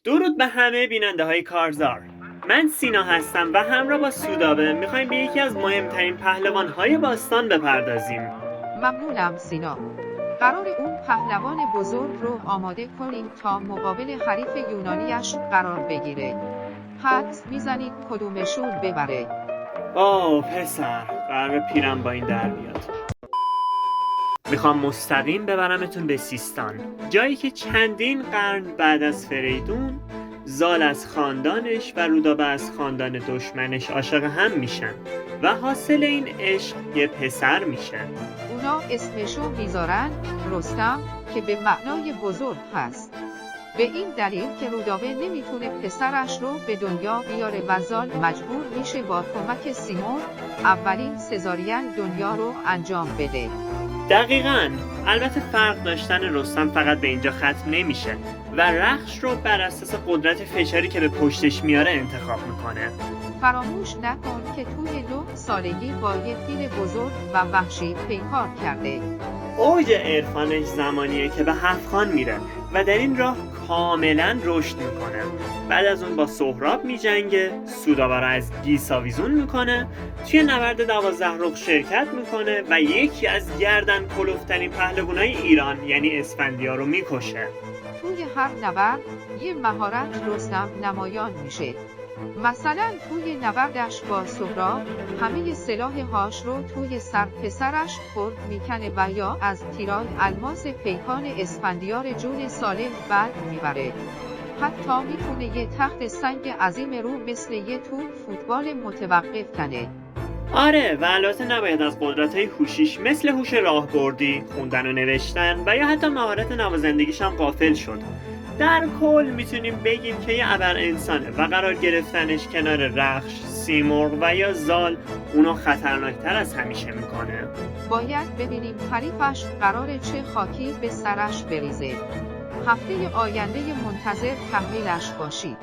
درود به همه بیننده های کارزار. من سینا هستم و همراه با سودابه میخوایم به یکی از مهمترین پهلوان های باستان بپردازیم. ممنونم سینا. قرار اون پهلوان بزرگ رو آماده کنیم تا مقابل حریف یونانیش قرار بگیره. حدس میزنید کدومشون ببره؟ پسر، قرار پیرم با این در بیاد. میخوام مستقیم ببرمتون به سیستان، جایی که چندین قرن بعد از فریدون زال از خاندانش و رودابه از خاندان دشمنش عاشق هم میشن و حاصل این عشق یه پسر میشه. اونا اسمشو میذارن رستم که به معنای بزرگ هست. به این دلیل که رودابه نمیتونه پسرش رو به دنیا بیاره و زال مجبور میشه با کمک سیمرغ اولین سزارین دنیا رو انجام بده. دقیقاً. البته فرق داشتن رستم فقط به اینجا ختم نمیشه و رخش رو بر اساس قدرت فشاری که به پشتش میاره انتخاب میکنه. فراموش نکن که توی 9 سالگی با یه فیل بزرگ و وحشی پیکار کرده. اوج عرفانش زمانیه که به هفت‌خوان میره و در این راه کاملا رشد میکنه. بعد از اون با سهراب میجنگه، سودابه را از گیس آویزون میکنه، توی نبرد 12 رخ شرکت میکنه و یکی از گردن کلفترین پهلوانای ایران یعنی اسفندیار رو میکشه. توی هر نبرد یه مهارت رستم نمایان میشه. مثلا توی نبردش با سهراب همه سلاحهاش رو توی سر پسرش خرد میکنه و یا از تیرای الماس پیکان اسفندیار جون سالم بر میبره. حتی میتونه یه تخت سنگ عظیم رو مثل یه توپ فوتبال متوقف کنه. آره، و البته نباید از قدرت‌های هوشیش مثل هوش راهبردی، خوندن و نوشتن و یا حتی مهارت نوازندگیش هم غافل شد. در کل میتونیم بگیم که یه ابر انسانه و قرار گرفتنش کنار رخش، سیمرغ و یا زال اونو خطرناکتر از همیشه میکنه. باید ببینیم حریفش قراره چه خاکی به سرش بریزه. هفته آینده منتظر تحویلش باشید.